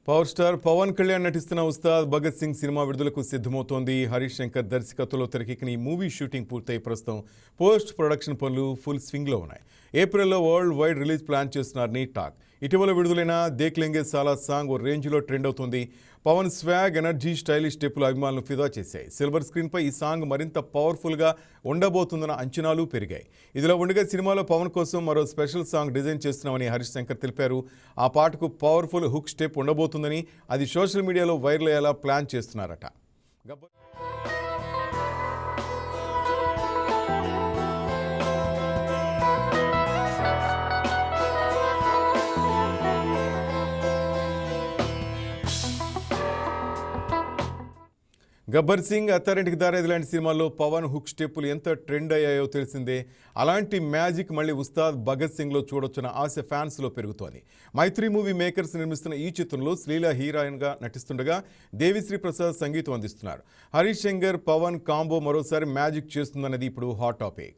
Power star Pawan Kalyan నటిస్తున్న Ustaad Bhagat Singh cinema విడుదలకు సిద్ధమవుతోంది. హరీష్ శంకర్ దర్శకత్వంలో తెరకెక్కిన ఈ మూవీ షూటింగ్ పూర్తయి ప్రస్తుతం పోస్ట్ ప్రొడక్షన్ పనులు ఫుల్ స్వింగ్లో ఉన్నాయి. ఏప్రిల్లో వరల్డ్ వైడ్ రిలీజ్ ప్లాన్ చేస్తున్నారని టాక్. ఇటీవల విడుదలైన దేఖ్ లెంగే సాలా సాంగ్ ఓ రేంజ్లో ట్రెండ్ అవుతుంది. పవన్ స్వాగ్, ఎనర్జీ, స్టైలిష్ స్టెప్పులు అభిమానులను ఫిదా చేశాయి. సిల్వర్ స్క్రీన్పై ఈ సాంగ్ మరింత పవర్ఫుల్గా ఉండబోతుందన్న అంచనాలు పెరిగాయి. ఇదిలో ఉండగా సినిమాలో పవన్ కోసం మరో స్పెషల్ సాంగ్ డిజైన్ చేస్తున్నామని హరీష్ శంకర్ తెలిపారు. ఆ పాటకు పవర్ఫుల్ హుక్ స్టెప్ ఉండబోతుందని, అది సోషల్ మీడియాలో వైరల్ అయ్యేలా ప్లాన్ చేస్తున్నారట. గబ్బర్ సింగ్, అత్తారింటికి దారేది లాంటి సినిమాల్లో పవన్ హుక్ స్టెప్పులు ఎంత ట్రెండ్ అయ్యాయో తెలిసిందే. అలాంటి మ్యాజిక్ మళ్ళీ ఉస్తాద్ భగత్ సింగ్లో చూడొచ్చున్న ఆశ ఫ్యాన్స్లో పెరుగుతోంది. మైత్రి మూవీ మేకర్స్ నిర్మిస్తున్న ఈ చిత్రంలో శ్రీల హీరోయిన్గా నటిస్తుండగా దేవిశ్రీ ప్రసాద్ సంగీతం అందిస్తున్నారు. హరీష్ శంకర్, పవన్ కాంబో మరోసారి మ్యాజిక్ చేస్తుందన్నది ఇప్పుడు హాట్ టాపిక్.